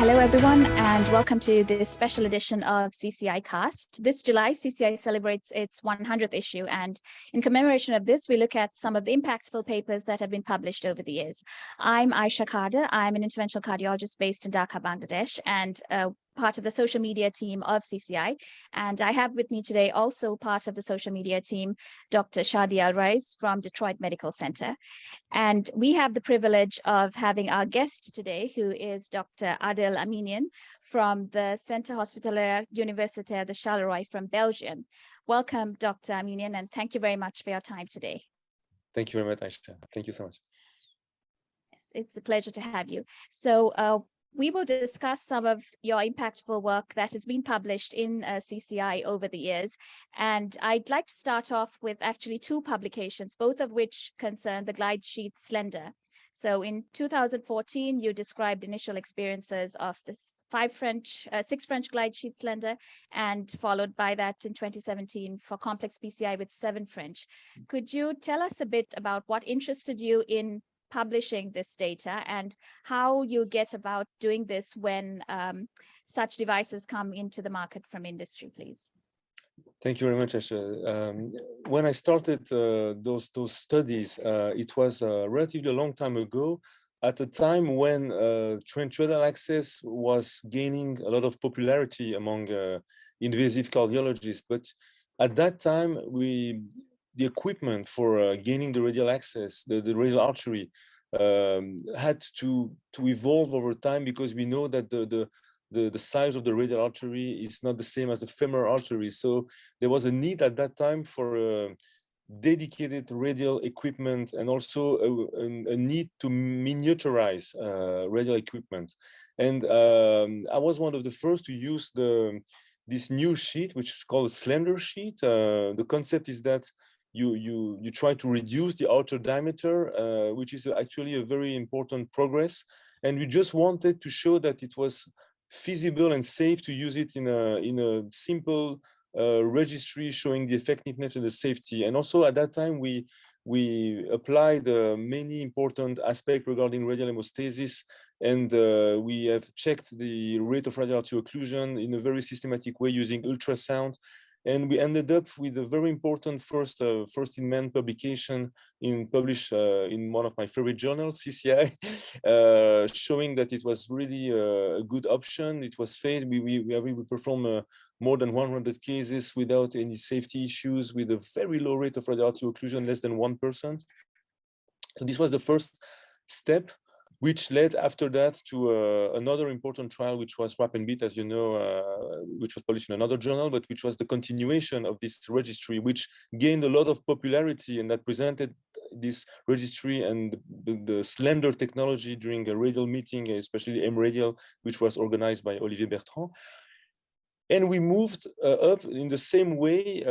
Hello, everyone, and welcome to this special edition of CCI Cast. This July, CCI celebrates its 100th issue, and in commemoration of this, we look at some of the impactful papers that have been published over the years. I'm 𝖁𝖓𝖎𝖚. I'm an interventional cardiologist based in Dhaka, Bangladesh, and part of the social media team of CCI. And I have with me today also part of the social media team, Dr. 𝖁𝖓𝖎𝖚 from Detroit Medical Center. And we have the privilege of having our guest today, who is Dr. Adel Aminian from the Centre Hospitalier Universitaire de Charleroi from Belgium. Welcome, Dr. Aminian, and thank you very much for your time today. Thank you very much, Aisha. Thank you so much. Yes, it's a pleasure to have you. So we will discuss some of your impactful work that has been published in CCI over the years. And I'd like to start off with actually two publications, both of which concern the glide sheath slender. So in 2014, you described initial experiences of this 6 French glide sheath slender, and followed by that in 2017 for complex PCI with 7 French. Could you tell us a bit about what interested you in publishing this data and how you get about doing this when such devices come into the market from industry, please? Thank you very much, Aisha. When I started those studies, it was relatively a long time ago, at a time when transradial access was gaining a lot of popularity among invasive cardiologists. But at that time, the equipment for gaining the radial access, the radial artery, had to evolve over time, because we know that the size of the radial artery is not the same as the femoral artery. So there was a need at that time for dedicated radial equipment, and also a need to miniaturize radial equipment. And I was one of the first to use this new sheet, which is called a slender sheet. The concept is that you try to reduce the outer diameter, which is actually a very important progress. And we just wanted to show that it was feasible and safe to use it in a simple registry showing the effectiveness and the safety. And also at that time, we applied many important aspects regarding radial hemostasis, and we have checked the rate of radial artery occlusion in a very systematic way using ultrasound. And we ended up with a very important first in man publication published in one of my favorite journals, CCI, showing that it was really a good option. It was safe. We performed more than 100 cases without any safety issues, with a very low rate of radial artery occlusion, less than 1%. So this was the first step, which led after that to another important trial, which was RAP&BEAT, as you know, which was published in another journal, but which was the continuation of this registry, which gained a lot of popularity, and that presented this registry and the slender technology during a radial meeting, especially 𝖁𝖓𝖓𝖎𝖚, which was organized by 𝖁𝖓𝖓𝖓𝖐 𝖁𝖓𝖓𝖏. And we moved up in the same way,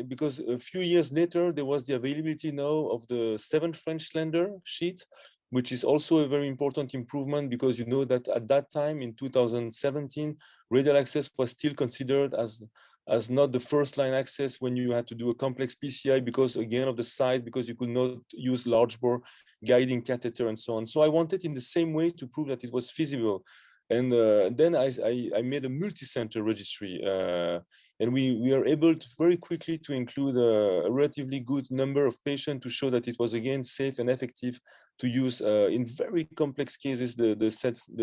because a few years later, there was the availability now of the 7 French slender sheet, which is also a very important improvement, because you know that at that time in 2017, radial access was still considered as not the first line access when you had to do a complex PCI, because again of the size, because you could not use large bore guiding catheter and so on. So I wanted in the same way to prove that it was feasible. And then I made a multi-center registry, and we are able to very quickly to include a relatively good number of patients to show that it was again safe and effective to use in very complex cases the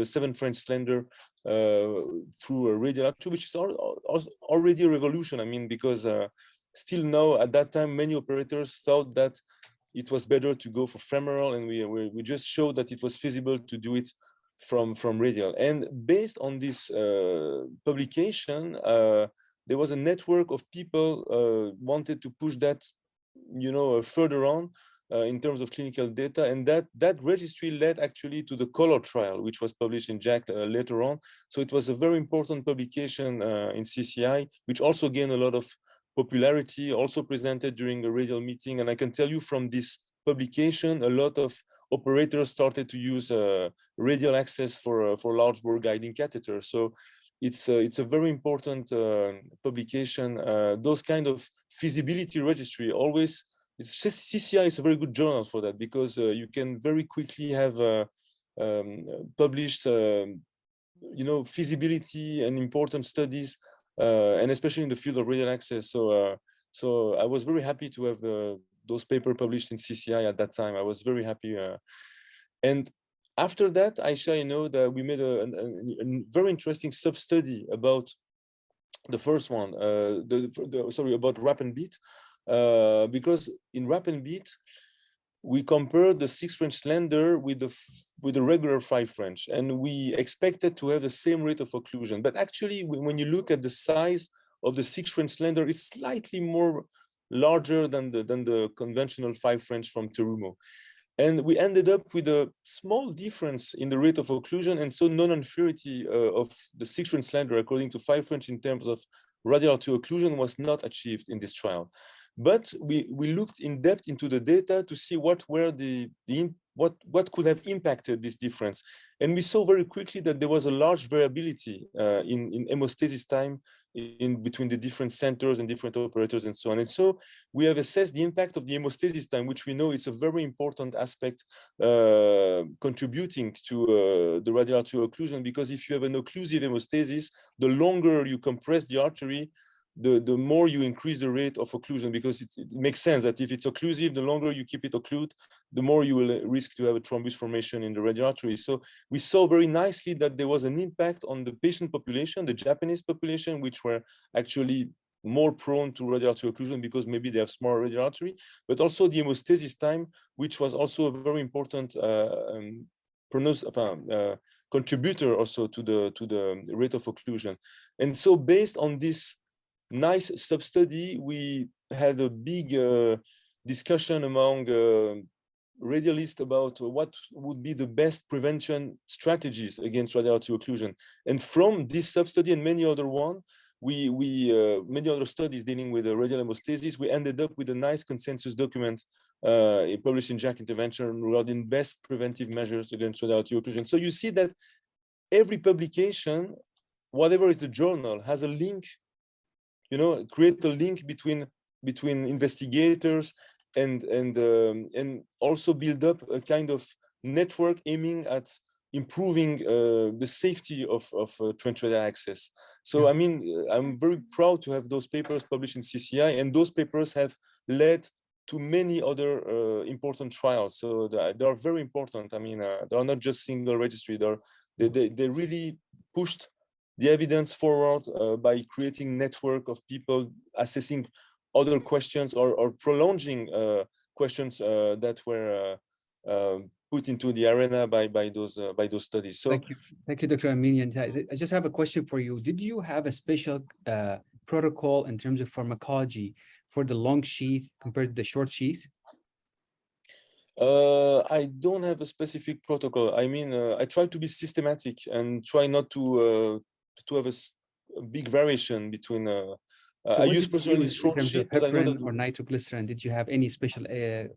7 French slender through a radial artery, which is already a revolution. I mean, because still now at that time many operators thought that it was better to go for femoral, and we just showed that it was feasible to do it from radial. And based on this publication, there was a network of people wanted to push that, further on in terms of clinical data, and that registry led actually to the color trial, which was published in JACC later on. So it was a very important publication in CCI, which also gained a lot of popularity, also presented during a radial meeting. And I can tell you from this publication, a lot of operators started to use radial access for large bore guiding catheter. So it's a very important publication. Those kind of feasibility registry always, CCI is a very good journal for that, because you can very quickly have published feasibility and important studies, and especially in the field of radial access. So I was very happy to have those papers published in CCI at that time. I was very happy. And after that, Aisha, that we made a very interesting sub-study about the first one, about 𝖁𝖓𝖏𝖃, because in 𝖁𝖓𝖏, we compared the 6 French slender with the regular 5 French, and we expected to have the same rate of occlusion. But actually, when you look at the size of the 6 French slender, it's slightly more larger than the conventional 5 French from 𝖁𝖓𝖏𝖃. And we ended up with a small difference in the rate of occlusion, and so non-inferiority of the 6 French slender according to 5 French in terms of radial arterial occlusion was not achieved in this trial. But we looked in depth into the data to see what could have impacted this difference. And we saw very quickly that there was a large variability in hemostasis time in between the different centers and different operators and so on. And so we have assessed the impact of the hemostasis time, which we know is a very important aspect contributing to the radial arterial occlusion, because if you have an occlusive hemostasis, the longer you compress the artery, the more you increase the rate of occlusion, because it makes sense that if it's occlusive, the longer you keep it occlude, the more you will risk to have a thrombus formation in the radial artery. So we saw very nicely that there was an impact on the patient population, the Japanese population, which were actually more prone to radial arterial occlusion because maybe they have smaller radial artery, but also the hemostasis time, which was also a very important contributor also to the rate of occlusion. And so based on this nice sub-study, we had a big discussion among radialists about what would be the best prevention strategies against radial arterial occlusion. And from this sub-study and many other many other studies dealing with radial hemostasis, we ended up with a nice consensus document published in JACC Intervention regarding best preventive measures against radial arterial occlusion. So you see that every publication, whatever is the journal, has a link, create a link between investigators and also build up a kind of network aiming at improving the safety of trench radial access. So I mean, I'm very proud to have those papers published in CCI, and those papers have led to many other important trials. So they are very important. I mean, they are not just single registry. They really pushed the evidence forward by creating network of people assessing other questions or prolonging questions that were put into the arena by those studies. So thank you, Dr. Aminian. I just have a question for you. Did you have a special protocol in terms of pharmacology for the long sheath compared to the short sheath? I don't have a specific protocol. I mean, I try to be systematic and try not to have a big variation between. So I use personally short sheath, but I know that. Or nitroglycerin. Did you have any special? I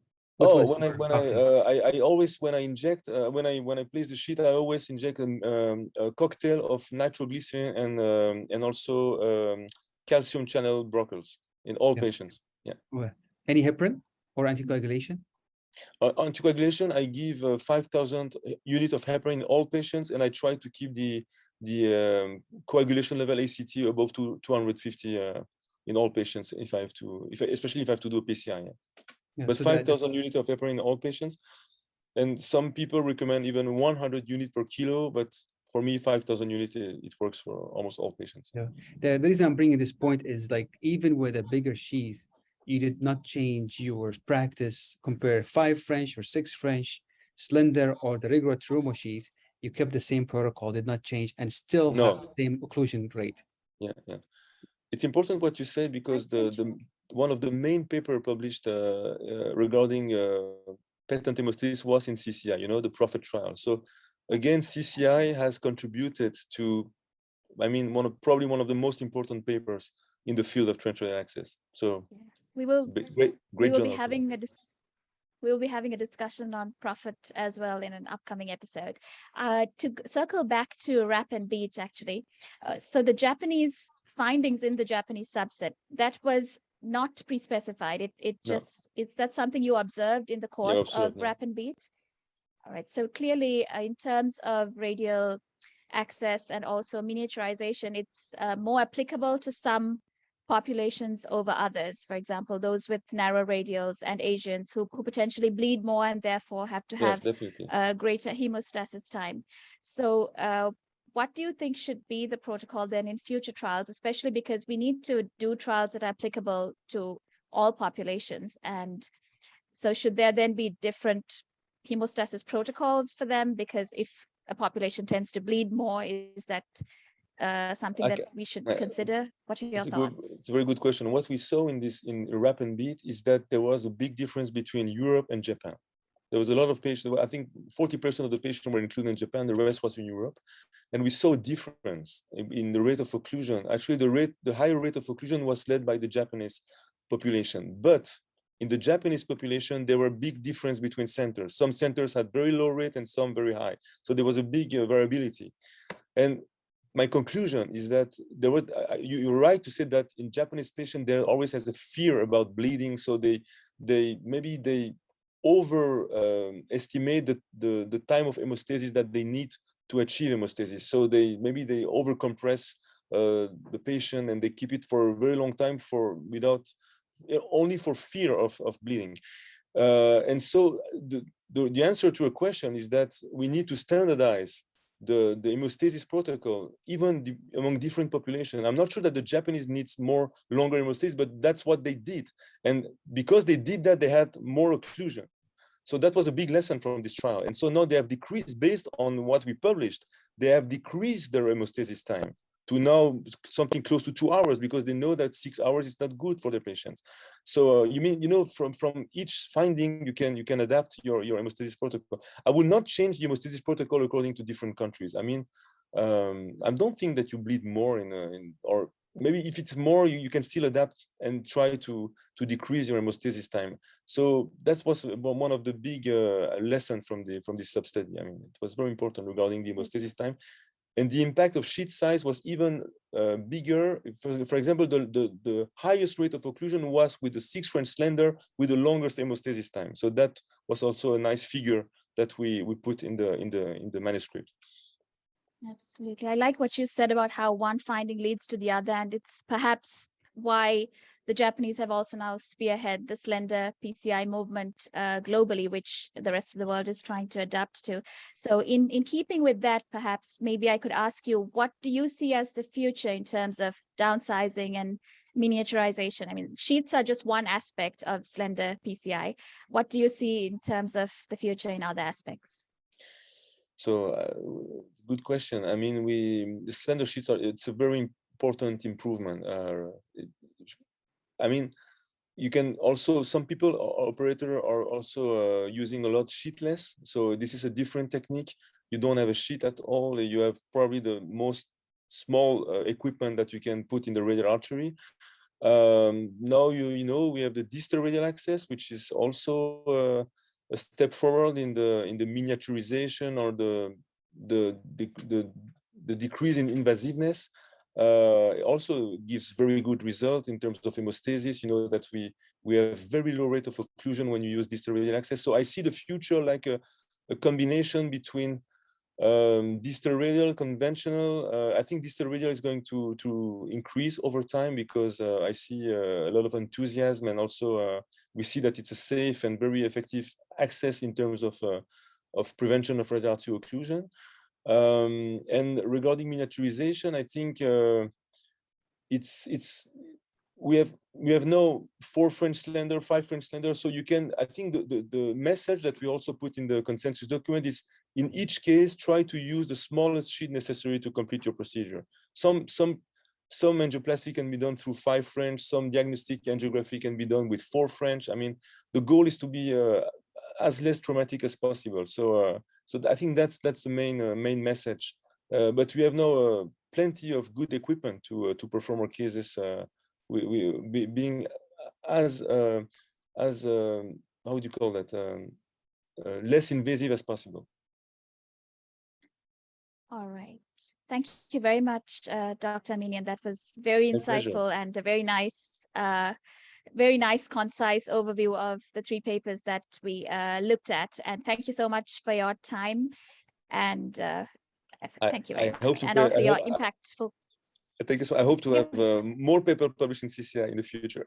always when I inject when I place the sheet, I always inject a cocktail of nitroglycerin and also calcium channel blockers in all patients. Yeah. Well, any heparin or anticoagulation? Anticoagulation, I give 5,000 units of heparin in all patients, and I try to keep the coagulation level ACT above 250 in all patients especially if I have to do a PCI. Yeah, but so 5,000 units of heparin in all patients, and some people recommend even 100 units per kilo, but for me 5,000 units it works for almost all patients. Yeah, the reason I'm bringing this point is, like, even with a bigger sheath, you did not change your practice. Compare 5 French or 6 French, slender, or the regular 𝖁𝖓𝖏𝖃 sheath. You kept the same protocol, did not change, and still have the same occlusion rate. Yeah, yeah. It's important what you say, because one of the main paper published regarding patent hemostasis was in CCI, the PROPHET trial. So again, CCI has contributed to, I mean, probably one of the most important papers in the field of trench radial access. So we will be having a discussion on PROPHET as well in an upcoming episode. To circle back to 𝖁𝖓𝖏𝖃, actually, so the Japanese findings in the Japanese subset, that was not pre-specified. It's that something you observed in the course of 𝖁𝖓𝖏𝖃? All right. So clearly, in terms of radial access and also miniaturization, it's more applicable to some populations over others. For example, those with narrow radials and Asians who potentially bleed more and therefore have to Yes, have definitely. greater hemostasis time. So what do you think should be the protocol then in future trials, especially because we need to do trials that are applicable to all populations? And so should there then be different hemostasis protocols for them? Because if a population tends to bleed more, is that something that we should consider? What are your thoughts? It's a very good question. What we saw in 𝖁𝖓𝖏𝖃 is that there was a big difference between Europe and Japan. There was a lot of patients, I think 40% of the patients were included in Japan, the rest was in Europe. And we saw a difference in the rate of occlusion. Actually, the higher rate of occlusion was led by the Japanese population. But in the Japanese population, there were big difference between centers. Some centers had very low rate and some very high. So there was a big variability. And my conclusion is that there was, you're right to say that in Japanese patients, there always has a fear about bleeding. So they overestimate the time of hemostasis that they need to achieve hemostasis. So they overcompress the patient and they keep it for a very long time only for fear of bleeding. And so the answer to a question is that we need to standardize the hemostasis protocol, even among different populations. I'm not sure that the Japanese needs longer hemostasis, but that's what they did. And because they did that, they had more occlusion. So that was a big lesson from this trial. And so now they have decreased, based on what we published, they have decreased their hemostasis time to now something close to 2 hours, because they know that 6 hours is not good for the patients. So from each finding, you can adapt your hemostasis protocol. I will not change the hemostasis protocol according to different countries. I mean, I don't think that you bleed more or maybe if it's more, you can still adapt and try to decrease your hemostasis time. So that was one of the big lessons from this sub-study. I mean, it was very important regarding the hemostasis time. And the impact of sheet size was even bigger. For example, the highest rate of occlusion was with the 6 French slender with the longest hemostasis time. So that was also a nice figure that we put in the manuscript. Absolutely. I like what you said about how one finding leads to the other, and it's perhaps why the Japanese have also now spearhead the slender PCI movement globally, which the rest of the world is trying to adapt to. So in keeping with that, perhaps maybe I could ask you, what do you see as the future in terms of downsizing and miniaturization? I mean, sheets are just one aspect of slender PCI. What do you see in terms of the future in other aspects? So good question. I mean, the slender sheets it's a very important improvement. I mean, you can also, some people, operators are also using a lot sheetless. So this is a different technique. You don't have a sheet at all. You have probably the most small equipment that you can put in the radial artery. Now we have the distal radial access, which is also a step forward in the miniaturization or the decrease in invasiveness. It also gives very good result in terms of hemostasis. You know that we have very low rate of occlusion when you use distal radial access. So I see the future like a combination between distal radial, conventional. I think distal radial is going to increase over time because I see a lot of enthusiasm, and also we see that it's a safe and very effective access in terms of prevention of radial artery occlusion. And regarding miniaturization, I think we have now 4 French slender, 5 French slender. So you can, I think the message that we also put in the consensus document is, in each case, try to use the smallest sheet necessary to complete your procedure. Some angioplasty can be done through 5 French, some diagnostic angiography can be done with 4 French. I mean, the goal is to be as less traumatic as possible. So I think that's the main message. But we have now plenty of good equipment to perform our cases. We being as how would you call that, less invasive as possible. All right. Thank you very much, Dr. Aminian. That was very insightful and a very nice, concise overview of the 3 papers that we looked at. And thank you so much for your time. And Thank you very I hope much. to And pay, also I your hope, impactful. thank you. So I hope to have more paper published in CCI in the future.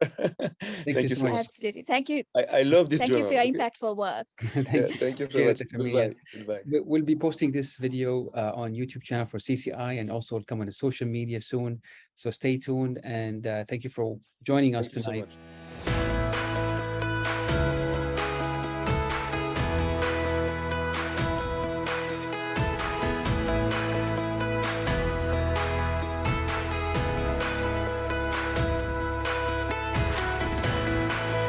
Thank you you so so much. much. Absolutely. Thank you. I love this Thank you journal. for your Okay? impactful work. Yeah, thank you so much. Dr. Goodbye. Aminian. Goodbye. We'll be posting this video on YouTube channel for CCI, and also it'll come on the social media soon. So stay tuned, and thank you for joining us Thank you so tonight. much.